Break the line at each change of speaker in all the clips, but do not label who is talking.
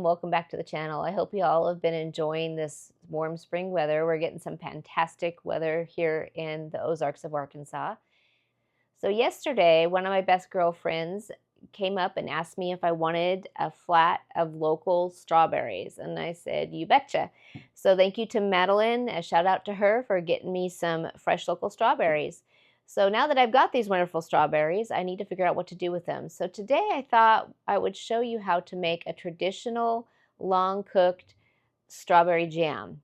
welcome back to the channel. I hope you all have been enjoying this warm spring weather. We're getting some fantastic weather here in the Ozarks of Arkansas. So yesterday, one of my best girlfriends came up and asked me if I wanted a flat of local strawberries, and I said, you betcha. So thank you to Madeline, a shout out to her for getting me some fresh local strawberries. So now that I've got these wonderful strawberries, I need to figure out what to do with them. So today I thought I would show you how to make a traditional long-cooked strawberry jam.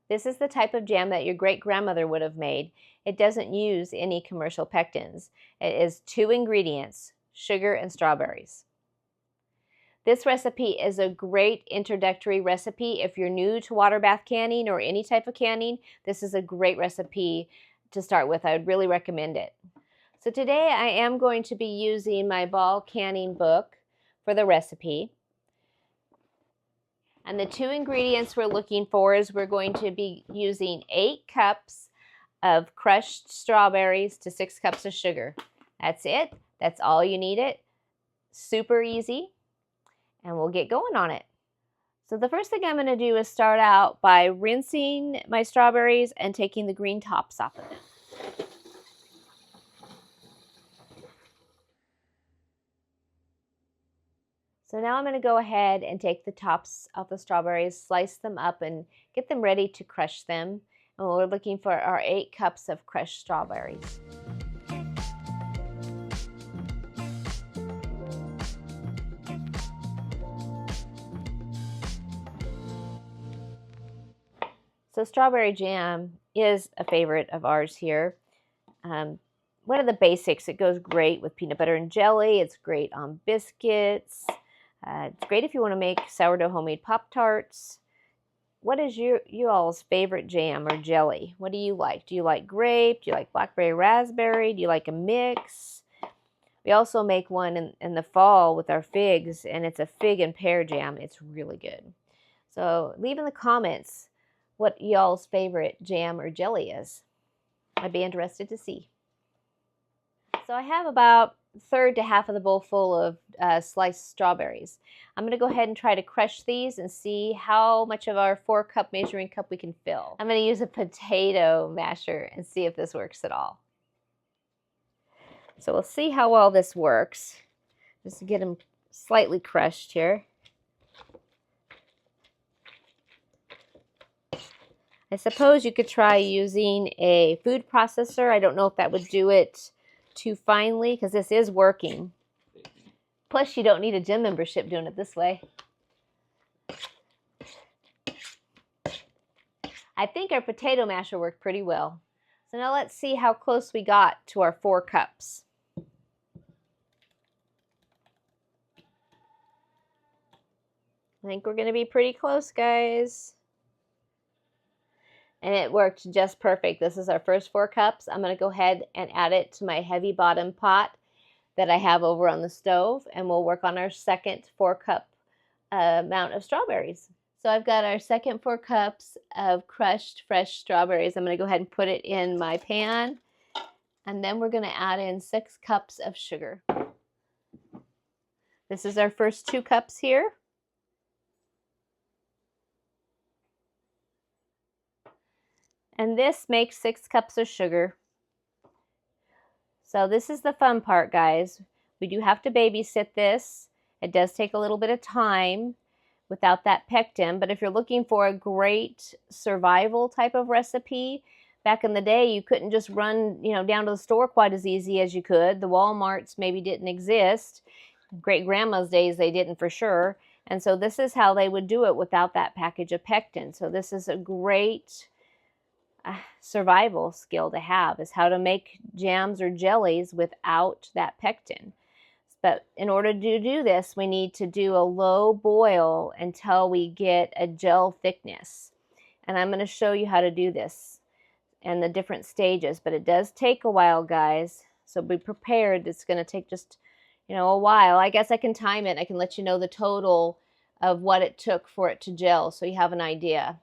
This is the type of jam that your great-grandmother would have made. It doesn't use any commercial pectins. It is 2 ingredients, sugar and strawberries. This recipe is a great introductory recipe. If you're new to water bath canning or any type of canning, this is a great recipe to start with. I would really recommend it. So today I am going to be using my ball canning book for the recipe. And the 2 ingredients we're looking for is we're going to be using 8 cups of crushed strawberries to 6 cups of sugar. That's it. That's all you need it. Super easy. And we'll get going on it. So the first thing I'm going to do is start out by rinsing my strawberries and taking the green tops off of them. So now I'm going to go ahead and take the tops of the strawberries, slice them up, and get them ready to crush them. And we're looking for our 8 cups of crushed strawberries. So strawberry jam is a favorite of ours here. One of the basics, it goes great with peanut butter and jelly. It's great on biscuits. It's great if you want to make sourdough homemade Pop-Tarts. What is you all's favorite jam or jelly? What do you like? Do you like grape? Do you like blackberry raspberry? Do you like a mix? We also make one in the fall with our figs, and it's a fig and pear jam. It's really good. So leave in the comments what y'all's favorite jam or jelly is. I'd be interested to see. So I have about 1/3 to half of the bowl full of sliced strawberries. I'm going to go ahead and try to crush these and see how much of our 4-cup measuring cup we can fill. I'm going to use a potato masher and see if this works at all. So we'll see how well this works. Just to get them slightly crushed here. I suppose you could try using a food processor. I don't know if that would do it too finely because this is working. Plus, you don't need a gym membership doing it this way. I think our potato masher worked pretty well. So now let's see how close we got to our 4 cups. I think we're going to be pretty close, guys. And it worked just perfect. This is our first 4 cups. I'm going to go ahead and add it to my heavy bottom pot that I have over on the stove, and we'll work on our second 4-cup amount of strawberries. So I've got our second 4 cups of crushed fresh strawberries. I'm going to go ahead and put it in my pan, and then we're going to add in 6 cups of sugar. This is our first 2 cups here. And this makes 6 cups of sugar. So this is the fun part, guys. We do have to babysit this. It does take a little bit of time without that pectin, but if you're looking for a great survival type of recipe, back in the day you couldn't just run, down to the store quite as easy as you could. The Walmarts maybe didn't exist. Great-grandma's days they didn't for sure. And so this is how they would do it without that package of pectin. So this is a great survival skill to have, is how to make jams or jellies without that pectin. But in order to do this, we need to do a low boil until we get a gel thickness. And I'm going to show you how to do this and the different stages, but it does take a while, guys. So be prepared. It's going to take just, a while. I guess I can time it. I can let you know the total of what it took for it to gel so you have an idea.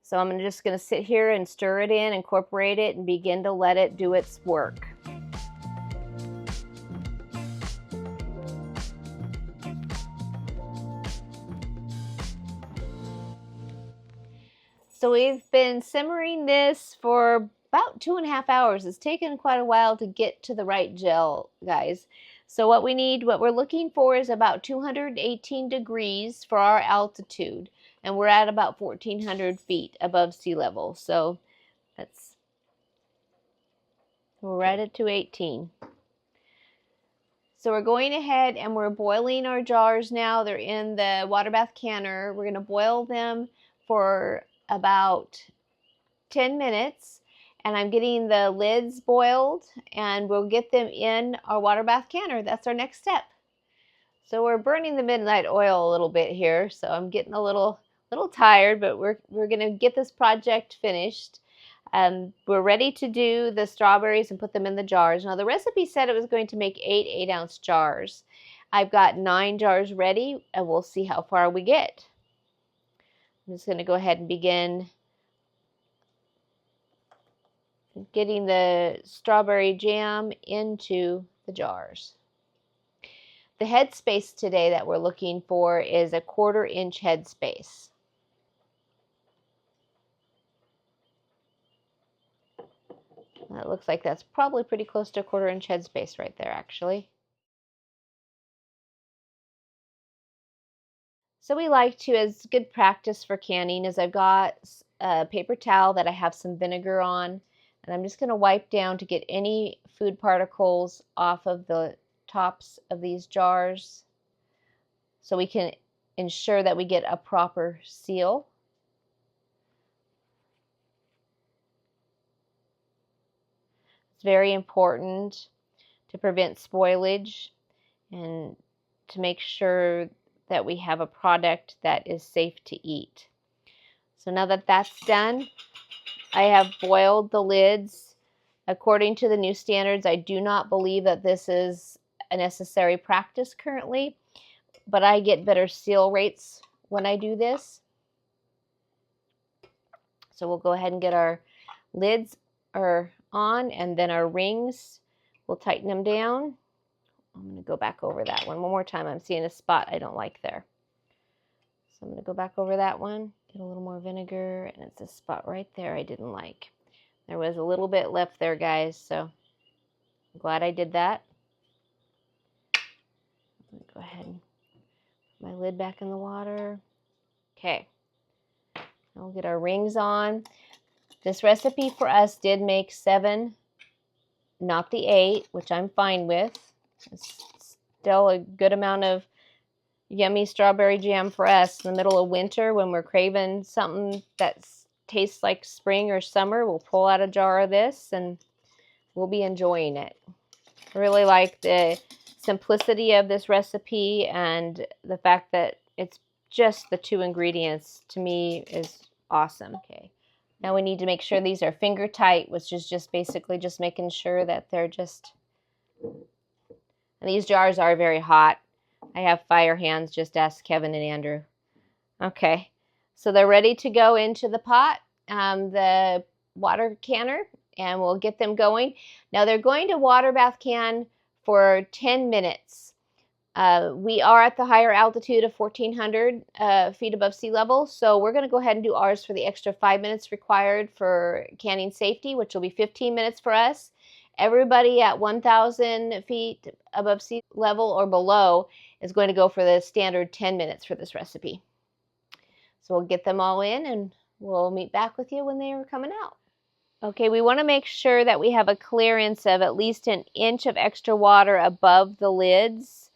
So I'm just going to sit here and stir it in, incorporate it, and begin to let it do its work. So we've been simmering this for about 2.5 hours. It's taken quite a while to get to the right gel, guys. So what we're looking for is about 218 degrees for our altitude. And we're at about 1,400 feet above sea level. So we're right at 218. So we're going ahead and we're boiling our jars now. They're in the water bath canner. We're going to boil them for about 10 minutes. And I'm getting the lids boiled and we'll get them in our water bath canner. That's our next step. So we're burning the midnight oil a little bit here. So I'm getting a little tired, but we're going to get this project finished. We're ready to do the strawberries and put them in the jars. Now the recipe said it was going to make 8 8-ounce jars. I've got 9 jars ready and we'll see how far we get. I'm just going to go ahead and begin getting the strawberry jam into the jars. The headspace today that we're looking for is a 1/4 inch headspace. That looks like that's probably pretty close to a 1/4 inch headspace right there, actually. So we like to, as good practice for canning, is I've got a paper towel that I have some vinegar on, and I'm just going to wipe down to get any food particles off of the tops of these jars so we can ensure that we get a proper seal. It's very important to prevent spoilage and to make sure that we have a product that is safe to eat. So now that that's done, I have boiled the lids. According to the new standards, I do not believe that this is a necessary practice currently, but I get better seal rates when I do this. So we'll go ahead and get our lids on, and then our rings, we'll tighten them down. I'm going to go back over that one more time. I'm seeing a spot I don't like there. So I'm going to go back over that one, get a little more vinegar, and it's a spot right there I didn't like. There was a little bit left there, guys, so I'm glad I did that. I'm going to go ahead and put my lid back in the water. Okay, now we'll get our rings on. This recipe for us did make 7, not the 8, which I'm fine with. It's still a good amount of yummy strawberry jam for us in the middle of winter when we're craving something that tastes like spring or summer. We'll pull out a jar of this and we'll be enjoying it. I really like the simplicity of this recipe, and the fact that it's just the 2 ingredients to me is awesome. Okay, now we need to make sure these are finger tight, which is just basically just making sure that they're just, and these jars are very hot. I have fire hands, just ask Kevin and Andrew. Okay, so they're ready to go into the pot, the water canner, and we'll get them going. Now they're going to water bath can for 10 minutes. We are at the higher altitude of 1,400 feet above sea level, so we're going to go ahead and do ours for the extra 5 minutes required for canning safety, which will be 15 minutes for us. Everybody at 1,000 feet above sea level or below is going to go for the standard 10 minutes for this recipe. So we'll get them all in and we'll meet back with you when they are coming out. Okay, we want to make sure that we have a clearance of at least 1 inch of extra water above the lids,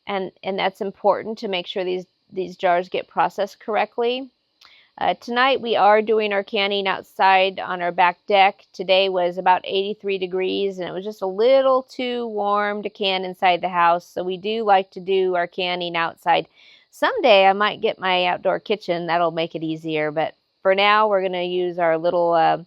and that's important to make sure these jars get processed correctly. Tonight we are doing our canning outside on our back deck. Today was about 83 degrees and it was just a little too warm to can inside the house, so we do like to do our canning outside. Someday I might get my outdoor kitchen, that'll make it easier, but for now we're going to use our little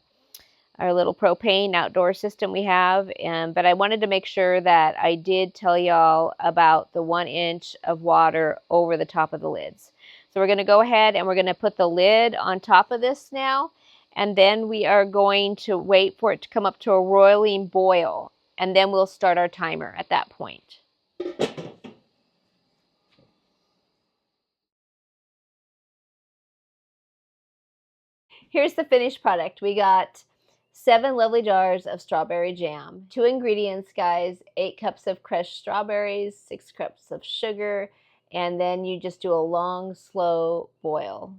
propane outdoor system we have. But I wanted to make sure that I did tell y'all about the 1 inch of water over the top of the lids. So we're going to go ahead and we're going to put the lid on top of this now, and then we are going to wait for it to come up to a roiling boil, and then we'll start our timer at that point. Here's the finished product. We got 7 lovely jars of strawberry jam. 2 ingredients, guys: 8 cups of crushed strawberries, 6 cups of sugar, and then you just do a long, slow boil.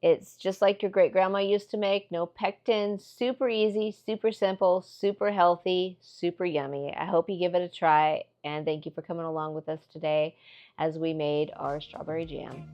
It's just like your great grandma used to make. No pectin. Super easy, super simple, super healthy, super yummy. I hope you give it a try, and thank you for coming along with us today as we made our strawberry jam.